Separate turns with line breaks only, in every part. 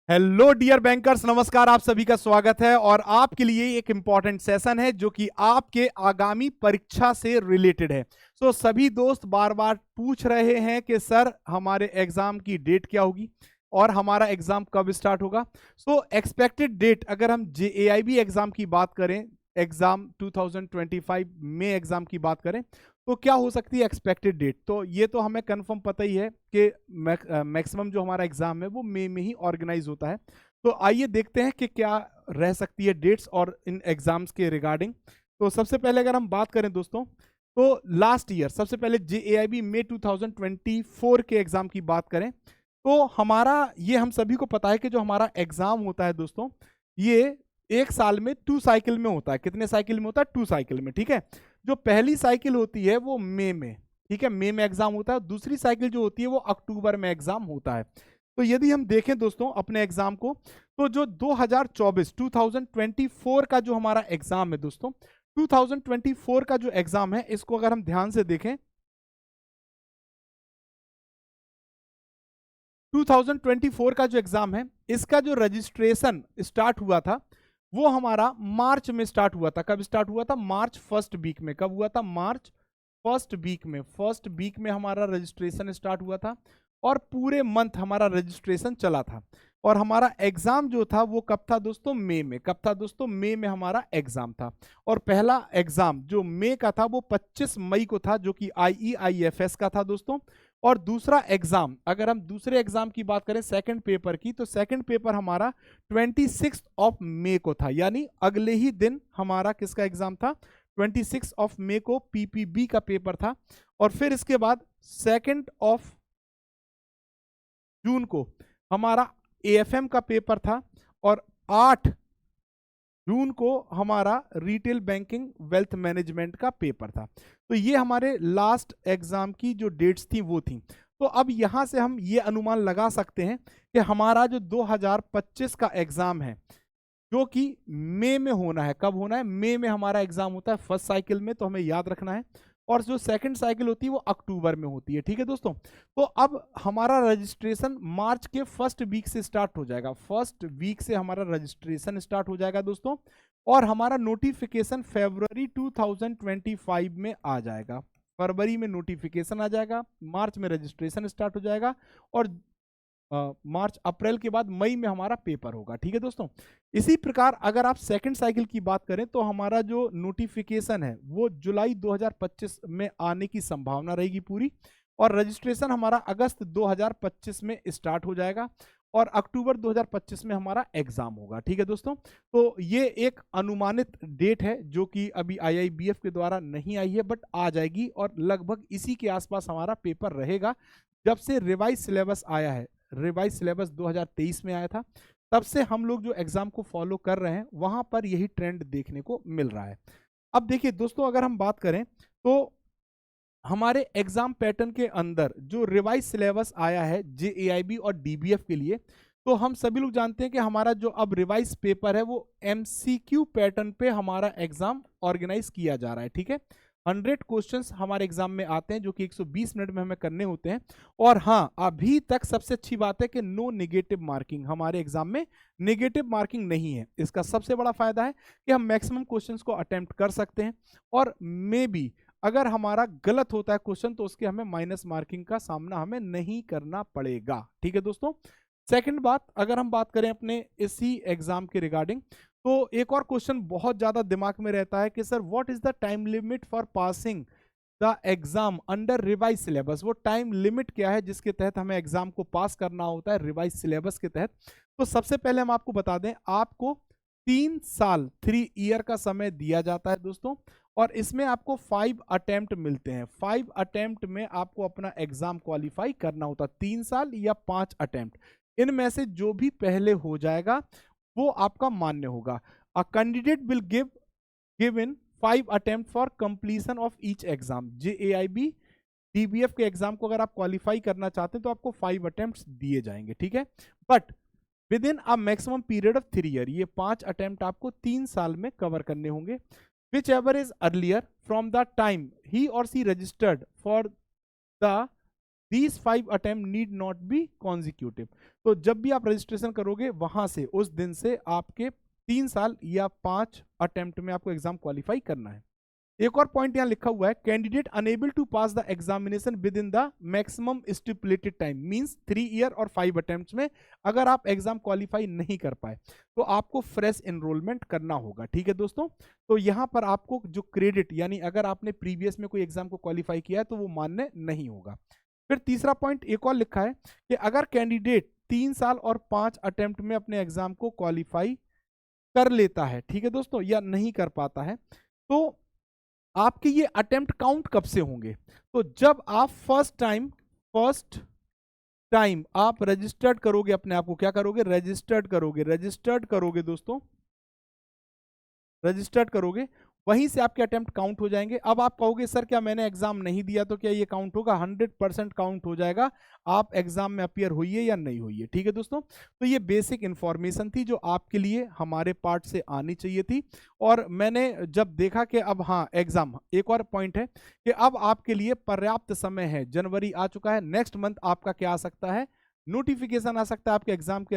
Hello dear bankers, नमस्कार। आप सभी का स्वागत है और आपके लिए एक इंपॉर्टेंट सेशन है जो कि आपके आगामी परीक्षा से रिलेटेड है। सभी दोस्त बार बार पूछ रहे हैं कि सर हमारे एग्जाम की डेट क्या होगी और हमारा एग्जाम कब स्टार्ट होगा। एक्सपेक्टेड डेट, अगर हम जेएआईबी एग्जाम की बात करें, एग्जाम 2025 में एग्जाम की बात करें तो क्या हो सकती है एक्सपेक्टेड डेट। तो ये तो हमें कंफर्म पता ही है कि मैक्सिमम जो हमारा एग्जाम है वो मई में ही ऑर्गेनाइज होता है। तो आइए देखते हैं कि क्या रह सकती है डेट्स और इन एग्जाम्स के रिगार्डिंग। तो सबसे पहले अगर हम बात करें दोस्तों, तो लास्ट ईयर सबसे पहले जेएआईबी मई 2024 के एग्जाम की बात करें तो हमारा, ये हम सभी को पता है कि जो हमारा एग्जाम होता है दोस्तों, ये एक साल में 2 साइकिल में होता है। कितने साइकिल में होता है? 2 साइकिल में, ठीक है। जो पहली साइकिल होती है वो मई में, ठीक है, मई में एग्जाम होता है। दूसरी साइकिल जो होती है वो अक्टूबर में एग्जाम होता है। तो यदि हम देखें दोस्तों अपने एग्जाम को, तो जो 2024 का जो हमारा एग्जाम है दोस्तों, 2024 का जो एग्जाम है, इसको अगर हम ध्यान से देखें, 2024 का जो एग्जाम है, इसका जो रजिस्ट्रेशन स्टार्ट हुआ था वो हमारा मार्च में स्टार्ट हुआ था। कब स्टार्ट हुआ था? मार्च फर्स्ट वीक में। कब हुआ था? मार्च फर्स्ट वीक में। फर्स्ट वीक में हमारा रजिस्ट्रेशन स्टार्ट हुआ था और पूरे मंथ हमारा रजिस्ट्रेशन चला था। और हमारा एग्जाम जो था वो कब था दोस्तों? मई में। कब था दोस्तों? मई में हमारा एग्जाम था। और पहला एग्जाम जो मई का था वो 25 मई को था, जो कि IEIFS का था दोस्तों। और दूसरा एग्जाम, अगर हम दूसरे एग्जाम की बात करें सेकंड पेपर की, तो सेकंड पेपर हमारा 26 ऑफ मई को था, यानी अगले ही दिन हमारा किसका एग्जाम था? 26 ऑफ मई को PPB का पेपर था। और फिर इसके बाद 2 ऑफ जून को हमारा AFM का पेपर था। और 8 जून को हमारा रिटेल बैंकिंग वेल्थ मैनेजमेंट का पेपर था। तो ये हमारे लास्ट एग्जाम की जो डेट्स थी वो थी। तो अब यहां से हम ये अनुमान लगा सकते हैं कि हमारा जो 2025 का एग्जाम है, जो कि मई में होना है। कब होना है? मई में हमारा एग्जाम होता है फर्स्ट साइकिल में, तो हमें याद रखना है। और जो सेकंड साइकिल होती है वो अक्टूबर में होती है, ठीक है दोस्तों। तो अब हमारा रजिस्ट्रेशन मार्च के फर्स्ट वीक से स्टार्ट हो जाएगा। फर्स्ट वीक से हमारा रजिस्ट्रेशन स्टार्ट हो जाएगा दोस्तों। और हमारा नोटिफिकेशन फरवरी 2025 में आ जाएगा। फरवरी में नोटिफिकेशन आ जाएगा, मार्च में रजिस्ट्रेशन स्टार्ट हो जाएगा और मार्च अप्रैल के बाद मई में हमारा पेपर होगा, ठीक है दोस्तों। इसी प्रकार अगर आप सेकंड साइकिल की बात करें तो हमारा जो नोटिफिकेशन है वो जुलाई 2025 में आने की संभावना रहेगी पूरी। और रजिस्ट्रेशन हमारा अगस्त 2025 में स्टार्ट हो जाएगा और अक्टूबर 2025 में हमारा एग्जाम होगा, ठीक है दोस्तों। तो ये एक अनुमानित डेट है जो कि अभी IIBF के द्वारा नहीं आई है, बट आ जाएगी और लगभग इसी के आसपास हमारा पेपर रहेगा। जब से रिवाइज सिलेबस आया है, रिवाइज सिलेबस 2023 में आया था, तब से हम लोग जो एग्जाम को फॉलो कर रहे हैं वहां पर यही ट्रेंड देखने को मिल रहा है। अब देखिए दोस्तों, अगर हम बात करें तो हमारे एग्जाम पैटर्न के अंदर जो रिवाइज सिलेबस आया है JAIB और DBF के लिए, तो हम सभी लोग जानते हैं कि हमारा जो अब रिवाइज पेपर है वो MCQ पैटर्न पे हमारा एग्जाम ऑर्गेनाइज किया जा रहा है, ठीक है। 100 क्वेश्चंस हमारे एग्जाम में आते हैं जो कि 120 मिनट में हमें करने होते हैं। और हाँ, अभी तक सबसे अच्छी बात है कि नो नेगेटिव मार्किंग, हमारे एग्जाम में नेगेटिव मार्किंग नहीं है। इसका सबसे बड़ा फायदा है कि हम मैक्सिमम क्वेश्चंस को अटेम्प्ट कर सकते हैं और मे बी अगर हमारा गलत होता है क्वेश्चन तो उसके हमें माइनस मार्किंग का सामना हमें नहीं करना पड़ेगा, ठीक है दोस्तों। सेकंड बात, अगर हम बात करें अपने इसी एग्जाम के रिगार्डिंग, तो एक और क्वेश्चन बहुत ज्यादा दिमाग में रहता है कि sir what is the time limit for passing the exam under revise syllabus. वो टाइम लिमिट क्या है जिसके तहत हमें एग्जाम को पास करना होता है रिवाइज सिलेबस के तहत। तो सबसे पहले हम आपको बता दें, आपको 3 साल 3 ईयर का समय दिया जाता है दोस्तों। और इसमें आपको 5 अटेम्प्ट मिलते हैं। 5 अटेम्प्ट में आपको अपना एग्जाम क्वालिफाई करना होता है, 3 साल या 5 अटेम्प्ट। इनमें से जो भी पहले हो जाएगा वो आपका मान्य होगा। A candidate will give in 5 attempt for completion of each exam. JAIB DBF के एग्जाम को अगर आप क्वालिफाई करना चाहते हैं तो आपको 5 अटेम्प्ट दिए जाएंगे, ठीक है। But with in a maximum period of 3 year, ये 5 अटेम्प्ट आपको 3 साल में कवर करने होंगे। Whichever is earlier from the time ही और सी registered for the these 5 attempt need not be consecutive. तो जब भी आप रजिस्ट्रेशन करोगे वहां से, उस दिन से आपके 3 साल या 5 अटेम्प्ट में आपको एग्जाम क्वालिफाई करना है। एक और पॉइंट यहां लिखा हुआ है, candidate unable to pass the examination within the maximum stipulated time, means 3 year और 5 अटेम्प्ट्स में अगर आप एग्जाम क्वालिफाई नहीं कर पाए तो आपको फ्रेश एनरोलमेंट करना होगा। ठीक है दोस्तों, तो यहां पर आपको जो क्रेडिट, यानी अगर आपने प्रीवियस में कोई एग्जाम को क्वालिफाई किया है तो वो मान्य नहीं होगा। फिर तीसरा पॉइंट एक और लिखा है कि अगर कैंडिडेट 3 साल और 5 अटेम्प्ट में अपने एग्जाम को क्वालिफाई कर लेता है, ठीक है दोस्तों, या नहीं कर पाता है, तो आपके ये अटेम्प्ट काउंट कब से होंगे? तो जब आप फर्स्ट टाइम आप रजिस्टर्ड करोगे, अपने आप को क्या करोगे? रजिस्टर्ड करोगे दोस्तों, रजिस्टर्ड करोगे, वहीं से आपके अटेम्प्ट काउंट हो जाएंगे। अब आप कहोगे सर क्या मैंने एग्जाम नहीं दिया तो क्या ये काउंट होगा? 100% काउंट हो जाएगा, आप एग्जाम में अपीयर होइए या नहीं होइए। ठीक है दोस्तों, तो ये बेसिक इंफॉर्मेशन थी जो आपके लिए हमारे पार्ट से आनी चाहिए थी। और मैंने जब देखा कि अब हाँ एग्जाम, एक और पॉइंट है कि अब आपके लिए पर्याप्त समय है, जनवरी आ चुका है, नेक्स्ट मंथ आपका क्या आ सकता है? नोटिफिकेशन आ सकता है आपके एग्जाम के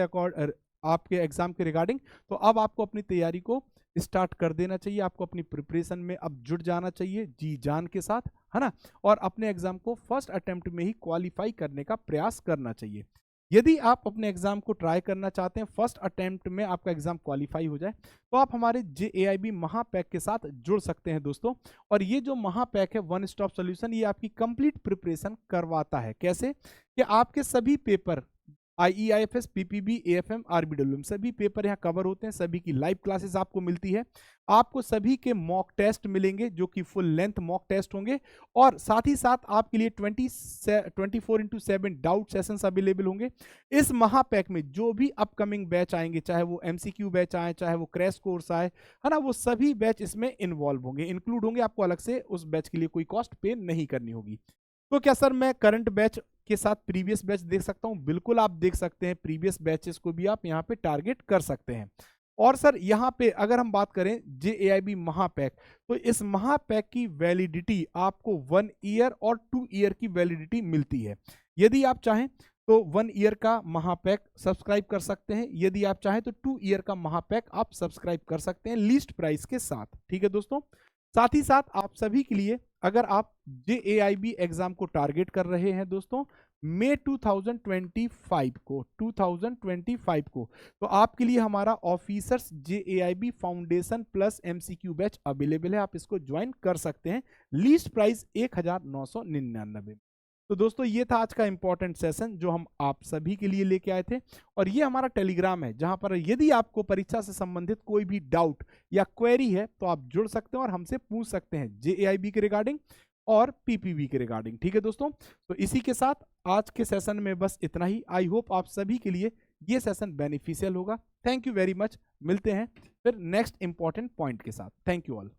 आपके एग्जाम के रिगार्डिंग। तो अब आपको अपनी तैयारी को स्टार्ट कर देना चाहिए, आपको अपनी प्रिपरेशन में अब जुट जाना चाहिए जी जान के साथ, है ना, और अपने एग्जाम को फर्स्ट अटेम्प्ट में ही क्वालिफाई करने का प्रयास करना चाहिए। यदि आप अपने एग्जाम को ट्राई करना चाहते हैं, फर्स्ट अटेम्प्ट में आपका एग्जाम क्वालिफाई हो जाए, तो आप हमारे JAIB महापैक के साथ जुड़ सकते हैं दोस्तों। और ये जो महापैक है, वन स्टॉप सोल्यूशन, ये आपकी कंप्लीट प्रिपरेशन करवाता है। कैसे? कि आपके सभी paper IEIFS, PPB, AFM, RBWM सभी पेपर यहाँ कवर होते हैं, सभी की लाइव क्लासेस आपको मिलती है, आपको सभी के मॉक टेस्ट मिलेंगे जो कि फुल लेंथ मॉक टेस्ट होंगे, और साथ ही साथ आपके लिए 24/7 डाउट सेशंस अवेलेबल होंगे। इस महापैक में जो भी अपकमिंग बैच आएंगे, चाहे वो MCQ बैच आए, चाहे वो क्रैश कोर्स आए, है ना, वो सभी बैच इसमें इन्वॉल्व होंगे, इंक्लूड होंगे। आपको अलग से उस बैच के लिए कोई कॉस्ट पे नहीं करनी होगी। तो क्या सर मैं करंट बैच के साथ प्रीवियस बैच देख सकता हूं? बिल्कुल आप देख सकते हैं, प्रीवियस बैचेस को भी आप यहां पे टारगेट कर सकते हैं। और सर यहां पे अगर हम बात करें JAIB महापैक, तो इस महापैक की वैलिडिटी आपको 1 ईयर और 2 ईयर की वैलिडिटी मिलती है। यदि आप चाहें तो 1 ईयर का महापैक सब्सक्राइब कर सकते हैं, यदि आप चाहें तो 2 ईयर का महापैक आप सब्सक्राइब कर सकते हैं लीस्ट प्राइस के साथ। ठीक है दोस्तों, साथ ही साथ आप सभी के लिए, अगर आप JAIB एग्जाम को टारगेट कर रहे हैं दोस्तों मई 2025 को, तो आपके लिए हमारा officers JAIB foundation plus MCQ batch available है, आप इसको ज्वाइन कर सकते हैं, लीस्ट प्राइस 1999। तो दोस्तों ये था आज का इंपॉर्टेंट सेशन जो हम आप सभी के लिए लेके आए थे। और ये हमारा टेलीग्राम है जहां पर यदि आपको परीक्षा से संबंधित कोई भी डाउट या क्वेरी है तो आप जुड़ सकते हैं और हमसे पूछ सकते हैं JAIB के रिगार्डिंग और PPB के रिगार्डिंग। ठीक है दोस्तों, तो इसी के साथ आज के सेशन में बस इतना ही। आई होप आप सभी के लिए ये सेशन बेनिफिशियल होगा। थैंक यू वेरी मच, मिलते हैं फिर नेक्स्ट इंपॉर्टेंट पॉइंट के साथ। Thank you all.